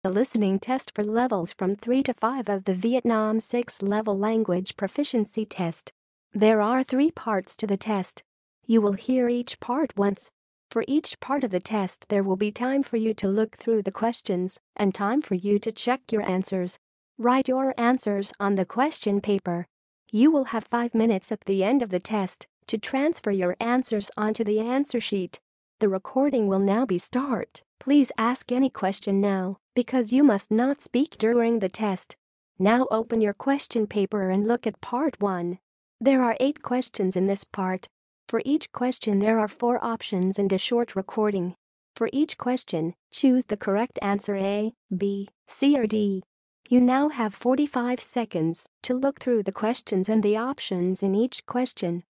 The listening test for levels from 3 to 5 of the Vietnam 6-level language proficiency test. There are 3 parts to the test. You will hear each part once. For each part of the test there will be time for you to look through the questions and time for you to check your answers. Write your answers on the question paper. You will have 5 minutes at the end of the test to transfer your answers onto the answer sheet. The recording will now be start. Please ask any question now, because you must not speak during the test. Now open your question paper and look at part 1. There are 8 questions in this part. For each question there are 4 options and a short recording. For each question, choose the correct answer A, B, C or D. You now have 45 seconds to look through the questions and the options in each question.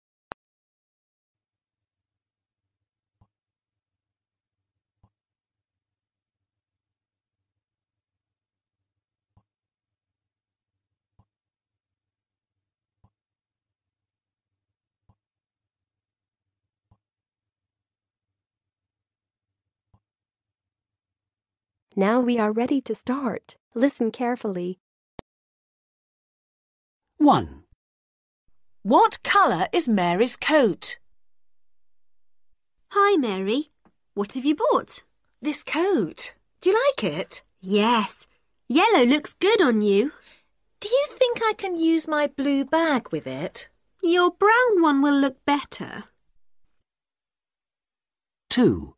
Now we are ready to start. Listen carefully. 1. What colour is Mary's coat? Hi, Mary. What have you bought? This coat. Do you like it? Yes. Yellow looks good on you. Do you think I can use my blue bag with it? Your brown one will look better. 2.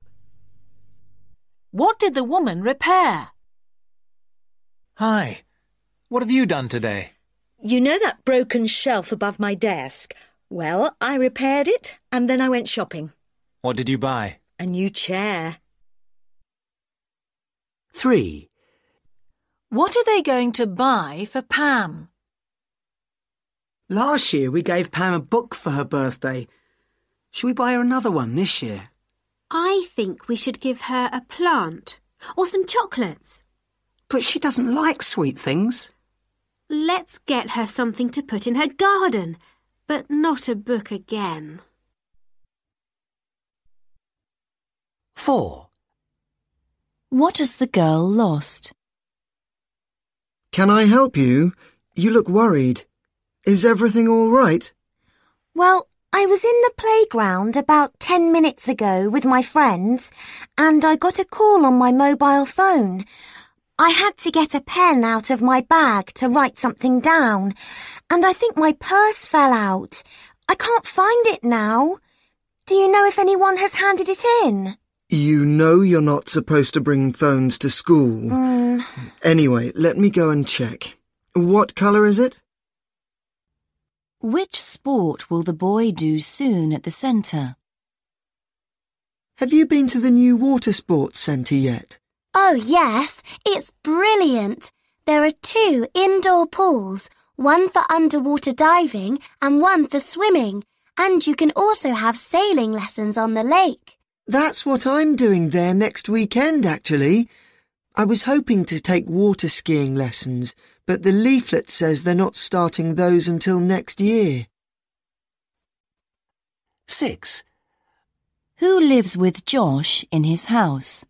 What did the woman repair? Hi. What have you done today? You know that broken shelf above my desk? Well, I repaired it and then I went shopping. What did you buy? A new chair. 3. What are they going to buy for Pam? Last year we gave Pam a book for her birthday. Should we buy her another one this year? I think we should give her a plant or some chocolates. But she doesn't like sweet things. Let's get her something to put in her garden, but not a book again. 4. What has the girl lost? Can I help you? You look worried. Is everything all right? Well, I was in the playground about 10 minutes ago with my friends and I got a call on my mobile phone. I had to get a pen out of my bag to write something down and I think my purse fell out. I can't find it now. Do you know if anyone has handed it in? You know you're not supposed to bring phones to school. Anyway, let me go and check. What colour is it? Which sport will the boy do soon at the centre? Have you been to the new water sports centre yet? Oh, yes. It's brilliant. There are 2 indoor pools, one for underwater diving and one for swimming. And you can also have sailing lessons on the lake. That's what I'm doing there next weekend, actually. I was hoping to take water skiing lessons, but the leaflet says they're not starting those until next year. 6. Who lives with Josh in his house?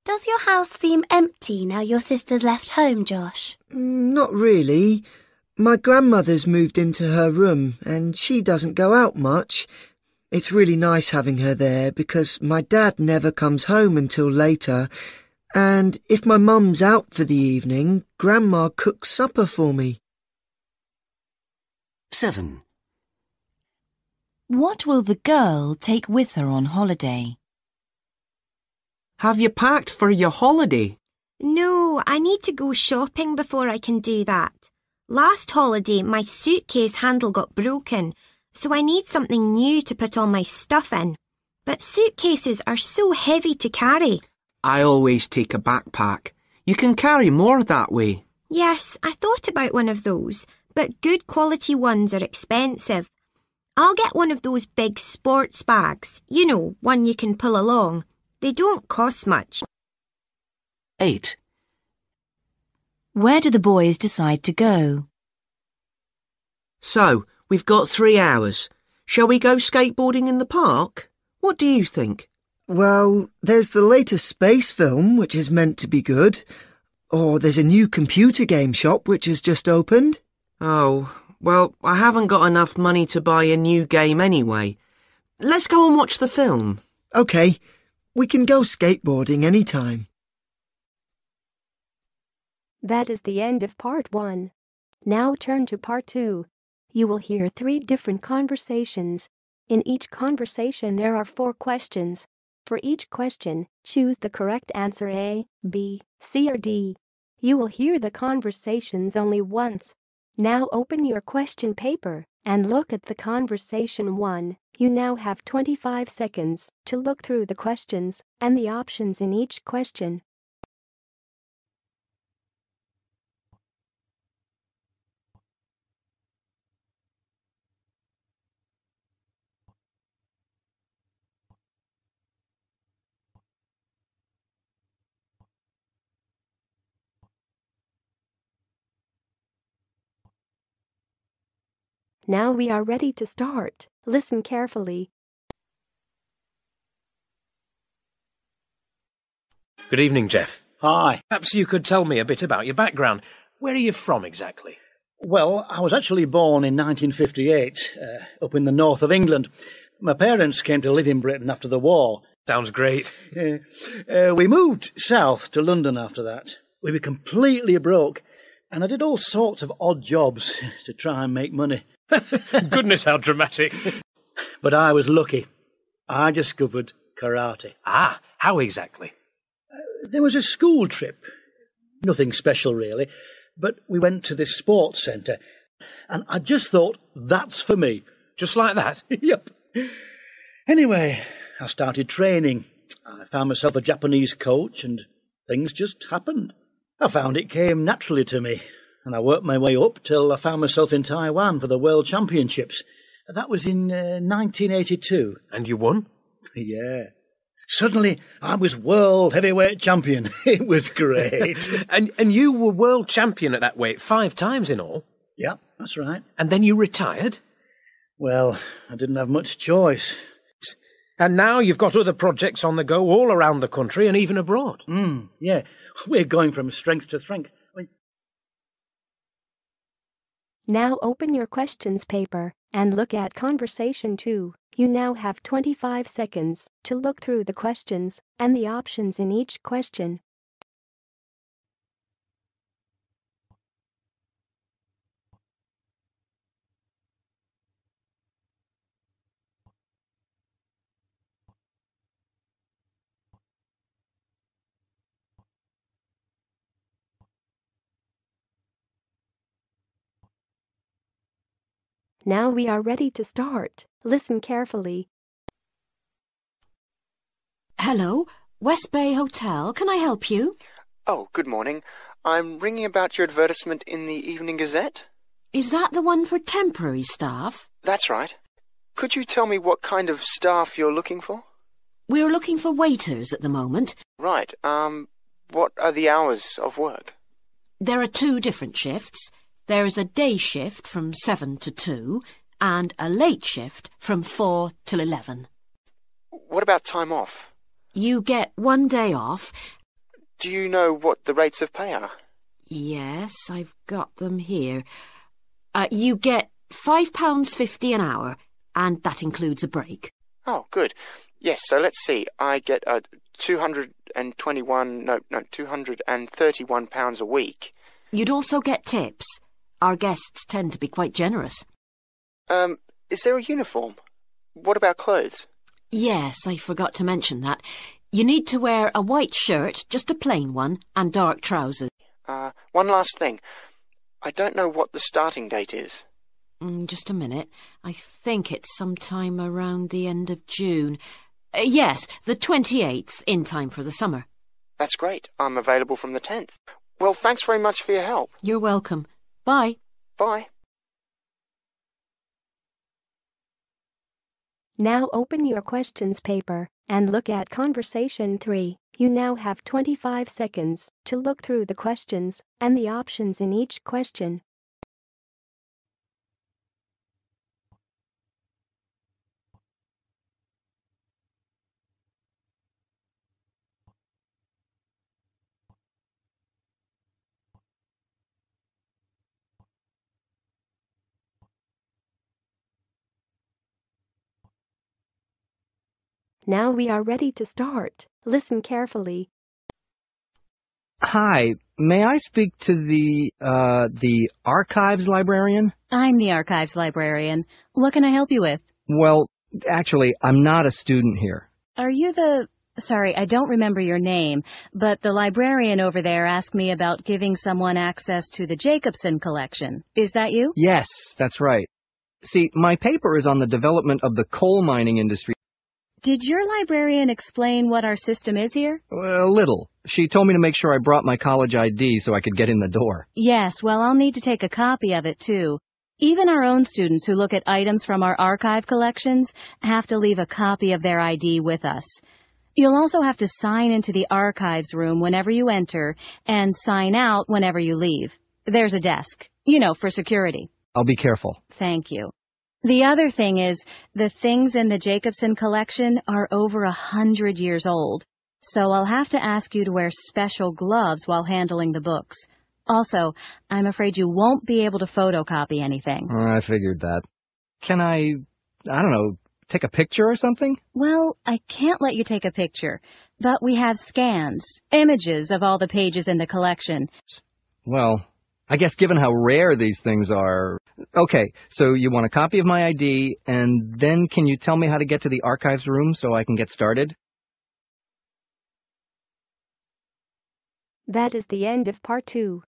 Does your house seem empty now your sister's left home, Josh? Not really. My grandmother's moved into her room and she doesn't go out much. It's really nice having her there because my dad never comes home until later. And if my mum's out for the evening, Grandma cooks supper for me. 7. What will the girl take with her on holiday? Have you packed for your holiday? No, I need to go shopping before I can do that. Last holiday, my suitcase handle got broken, so I need something new to put all my stuff in. But suitcases are so heavy to carry. I always take a backpack. You can carry more that way. Yes, I thought about one of those, but good quality ones are expensive. I'll get one of those big sports bags. You know, one you can pull along. They don't cost much. 8. Where do the boys decide to go? So, we've got 3 hours. Shall we go skateboarding in the park? What do you think? Well, there's the latest space film, which is meant to be good. Or there's a new computer game shop which has just opened. Oh, well, I haven't got enough money to buy a new game anyway. Let's go and watch the film. OK, we can go skateboarding any time. That is the end of part 1. Now turn to part 2. You will hear 3 different conversations. In each conversation there are 4 questions. For each question, choose the correct answer A, B, C or D. You will hear the conversations only once. Now open your question paper and look at the conversation 1. You now have 25 seconds to look through the questions and the options in each question. Now we are ready to start. Listen carefully. Good evening, Jeff. Hi. Perhaps you could tell me a bit about your background. Where are you from exactly? Well, I was actually born in 1958, up in the north of England. My parents came to live in Britain after the war. Sounds great. We moved south to London after that. We were completely broke, and I did all sorts of odd jobs to try and make money. Goodness, how dramatic. But I was lucky. I discovered karate. Ah, how exactly? There was a school trip. Nothing special, really. But we went to this sports centre, and I just thought, that's for me. Just like that? Yep. Anyway, I started training. I found myself a Japanese coach, and things just happened. I found it came naturally to me, and I worked my way up till I found myself in Taiwan for the World Championships. That was in 1982. And you won? Yeah. Suddenly, I was world heavyweight champion. It was great. and you were world champion at that weight 5 times in all? Yeah, that's right. And then you retired? Well, I didn't have much choice. And now you've got other projects on the go all around the country and even abroad. Yeah, we're going from strength to strength. Now open your questions paper and look at conversation 2. You now have 25 seconds to look through the questions and the options in each question. Now we are ready to start. Listen carefully. Hello, West Bay Hotel. Can I help you? Oh, good morning. I'm ringing about your advertisement in the Evening Gazette. Is that the one for temporary staff? That's right. Could you tell me what kind of staff you're looking for? We're looking for waiters at the moment. Right. What are the hours of work? There are 2 different shifts. There is a day shift from 7 to 2 and a late shift from 4 till 11. What about time off? You get 1 day off. Do you know what the rates of pay are? Yes, I've got them here. You get £5.50 an hour, and that includes a break. Oh, good. Yes, so let's see. I get £231 a week. You'd also get tips. Our guests tend to be quite generous. Is there a uniform? What about clothes? Yes, I forgot to mention that. You need to wear a white shirt, just a plain one, and dark trousers. One last thing. I don't know what the starting date is. Just a minute. I think it's sometime around the end of June. Yes, the 28th, in time for the summer. That's great. I'm available from the 10th. Well, thanks very much for your help. You're welcome. Bye. Bye. Now open your questions paper and look at conversation 3. You now have 25 seconds to look through the questions and the options in each question. Now we are ready to start. Listen carefully. Hi, may I speak to the archives librarian? I'm the archives librarian. What can I help you with? Well, actually, I'm not a student here. Are you the... Sorry, I don't remember your name, but the librarian over there asked me about giving someone access to the Jacobson collection. Is that you? Yes, that's right. See, my paper is on the development of the coal mining industry. Did your librarian explain what our system is here? A little. She told me to make sure I brought my college ID so I could get in the door. Yes, well, I'll need to take a copy of it, too. Even our own students who look at items from our archive collections have to leave a copy of their ID with us. You'll also have to sign into the archives room whenever you enter and sign out whenever you leave. There's a desk, for security. I'll be careful. Thank you. The other thing is, the things in the Jacobson collection are over 100 years old, so I'll have to ask you to wear special gloves while handling the books. Also, I'm afraid you won't be able to photocopy anything. I figured that. Can I don't know, take a picture or something? Well, I can't let you take a picture, but we have scans, images of all the pages in the collection. Well, I guess given how rare these things are... Okay, so you want a copy of my ID, and then can you tell me how to get to the archives room so I can get started? That is the end of part 2.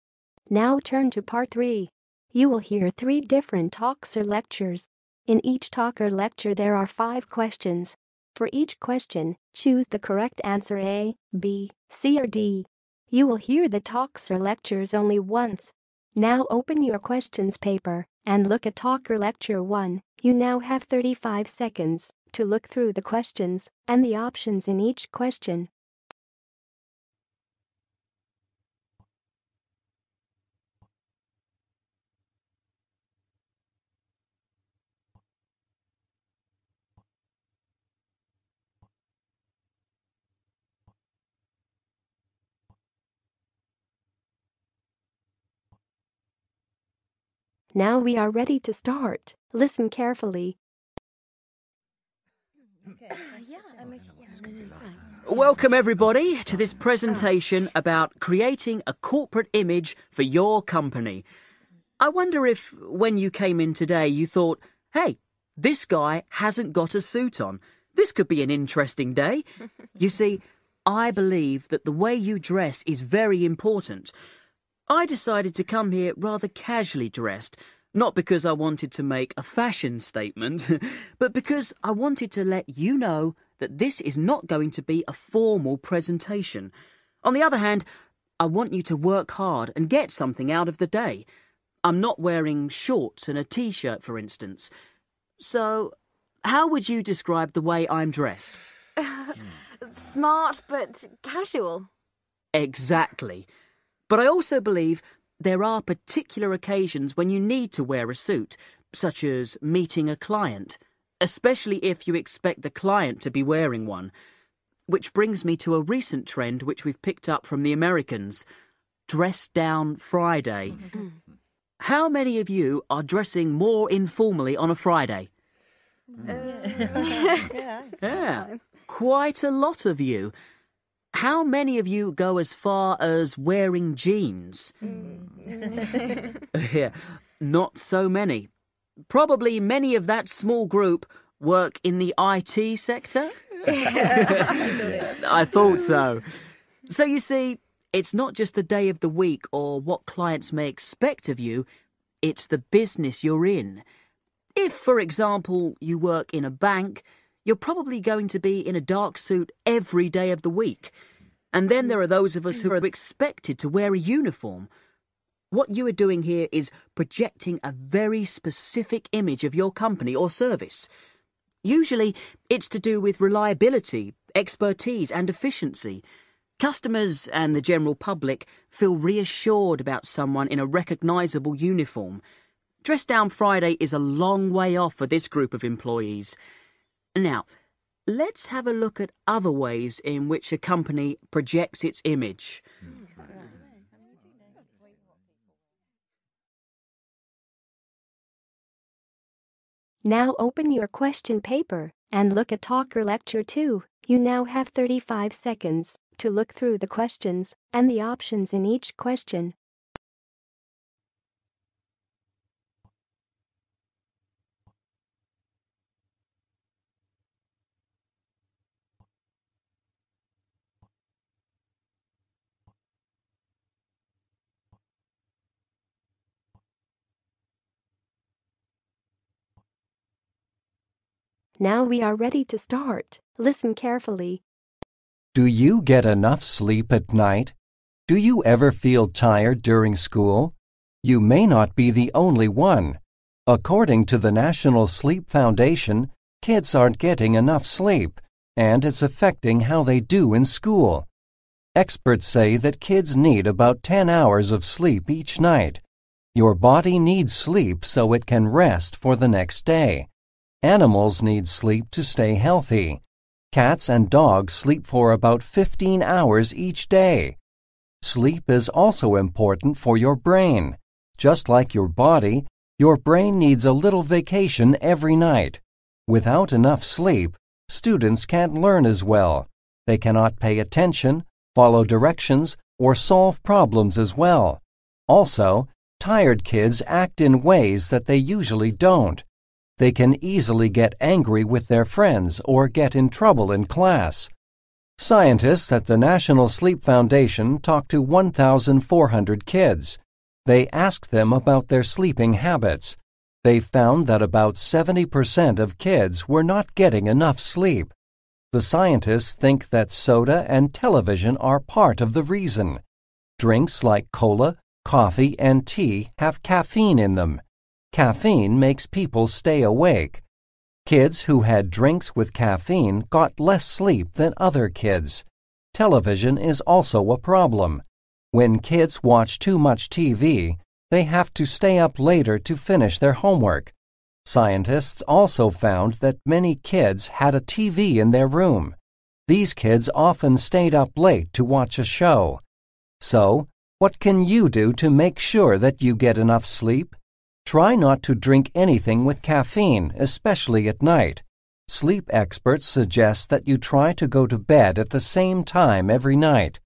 Now turn to part 3. You will hear 3 different talks or lectures. In each talk or lecture there are 5 questions. For each question, choose the correct answer A, B, C or D. You will hear the talks or lectures only once. Now open your questions paper and look at talk or lecture 1. You now have 35 seconds to look through the questions and the options in each question. Now we are ready to start. Listen carefully. Welcome everybody to this presentation about creating a corporate image for your company. I wonder if when you came in today you thought, hey, this guy hasn't got a suit on. This could be an interesting day. You see, I believe that the way you dress is very important. I decided to come here rather casually dressed, not because I wanted to make a fashion statement, but because I wanted to let you know that this is not going to be a formal presentation. On the other hand, I want you to work hard and get something out of the day. I'm not wearing shorts and a t-shirt, for instance. So, how would you describe the way I'm dressed? Smart, but casual. Exactly. But I also believe there are particular occasions when you need to wear a suit, such as meeting a client, especially if you expect the client to be wearing one. Which brings me to a recent trend which we've picked up from the Americans, Dress Down Friday. How many of you are dressing more informally on a Friday? Yeah, quite a lot of you. How many of you go as far as wearing jeans? Yeah, not so many. Probably many of that small group work in the IT sector. I thought so. So you see, it's not just the day of the week or what clients may expect of you, it's the business you're in. If, for example, you work in a bank, you're probably going to be in a dark suit every day of the week. And then there are those of us who are expected to wear a uniform. What you are doing here is projecting a very specific image of your company or service. Usually, it's to do with reliability, expertise and efficiency. Customers and the general public feel reassured about someone in a recognisable uniform. Dress Down Friday is a long way off for this group of employees. Now, let's have a look at other ways in which a company projects its image. Now open your question paper and look at Talker Lecture 2. You now have 35 seconds to look through the questions and the options in each question. Now we are ready to start. Listen carefully. Do you get enough sleep at night? Do you ever feel tired during school? You may not be the only one. According to the National Sleep Foundation, kids aren't getting enough sleep, and it's affecting how they do in school. Experts say that kids need about 10 hours of sleep each night. Your body needs sleep so it can rest for the next day. Animals need sleep to stay healthy. Cats and dogs sleep for about 15 hours each day. Sleep is also important for your brain. Just like your body, your brain needs a little vacation every night. Without enough sleep, students can't learn as well. They cannot pay attention, follow directions, or solve problems as well. Also, tired kids act in ways that they usually don't. They can easily get angry with their friends or get in trouble in class. Scientists at the National Sleep Foundation talked to 1,400 kids. They asked them about their sleeping habits. They found that about 70% of kids were not getting enough sleep. The scientists think that soda and television are part of the reason. Drinks like cola, coffee, and tea have caffeine in them. Caffeine makes people stay awake. Kids who had drinks with caffeine got less sleep than other kids. Television is also a problem. When kids watch too much TV, they have to stay up later to finish their homework. Scientists also found that many kids had a TV in their room. These kids often stayed up late to watch a show. So, what can you do to make sure that you get enough sleep? Try not to drink anything with caffeine, especially at night. Sleep experts suggest that you try to go to bed at the same time every night.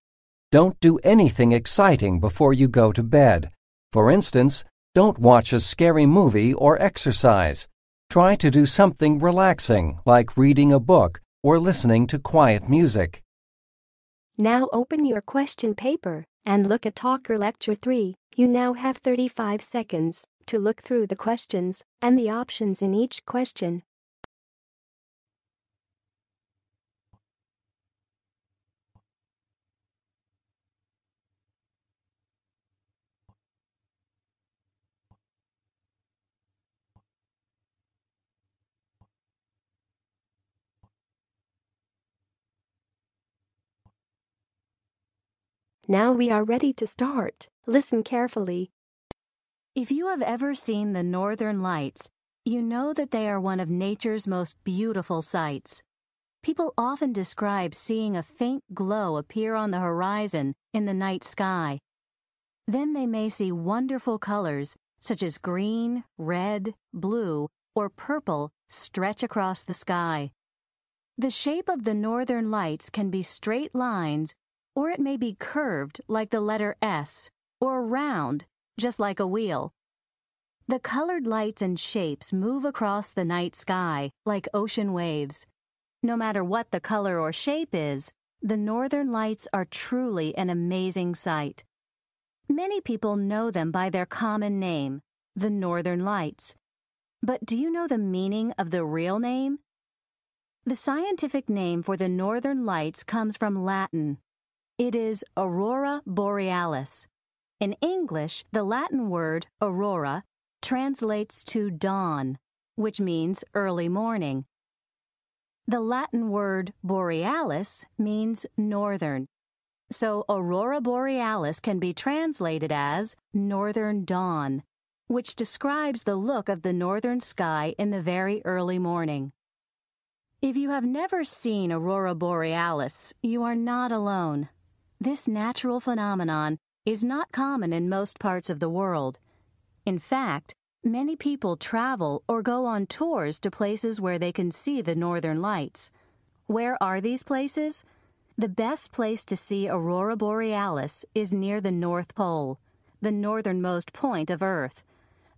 Don't do anything exciting before you go to bed. For instance, don't watch a scary movie or exercise. Try to do something relaxing, like reading a book or listening to quiet music. Now open your question paper and look at Talker Lecture 3. You now have 35 seconds to look through the questions and the options in each question. Now we are ready to start. Listen carefully. If you have ever seen the Northern Lights, you know that they are one of nature's most beautiful sights. People often describe seeing a faint glow appear on the horizon in the night sky. Then they may see wonderful colors such as green, red, blue, or purple stretch across the sky. The shape of the Northern Lights can be straight lines, or it may be curved like the letter S, or round, just like a wheel. The colored lights and shapes move across the night sky like ocean waves. No matter what the color or shape is, the Northern Lights are truly an amazing sight. Many people know them by their common name, the Northern Lights. But do you know the meaning of the real name? The scientific name for the Northern Lights comes from Latin. It is Aurora Borealis. In English, the Latin word aurora translates to dawn, which means early morning. The Latin word borealis means northern. So Aurora Borealis can be translated as northern dawn, which describes the look of the northern sky in the very early morning. If you have never seen Aurora Borealis, you are not alone. This natural phenomenon is not common in most parts of the world. In fact, Many people travel or go on tours to places where they can see the northern lights. Where are these places? The best place to see Aurora Borealis is near the North Pole, the northernmost point of Earth,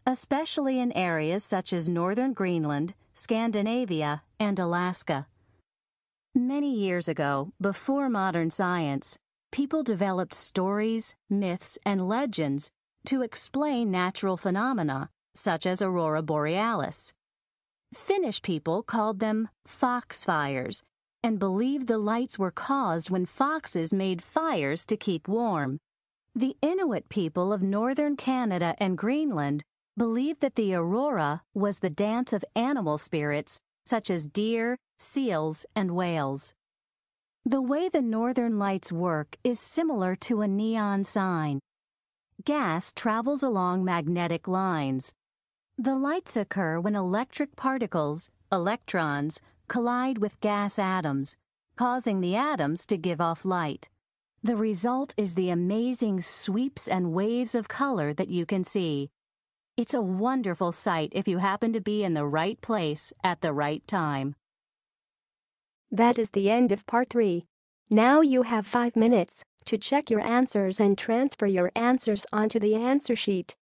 especially in areas such as northern Greenland, Scandinavia, and Alaska. Many years ago, before modern science, people developed stories, myths, and legends to explain natural phenomena, such as Aurora Borealis. Finnish people called them foxfires and believed the lights were caused when foxes made fires to keep warm. The Inuit people of northern Canada and Greenland believed that the aurora was the dance of animal spirits such as deer, seals, and whales. The way the northern lights work is similar to a neon sign. Gas travels along magnetic lines. The lights occur when electric particles, electrons, collide with gas atoms, causing the atoms to give off light. The result is the amazing sweeps and waves of color that you can see. It's a wonderful sight if you happen to be in the right place at the right time. That is the end of part 3. Now you have 5 minutes to check your answers and transfer your answers onto the answer sheet.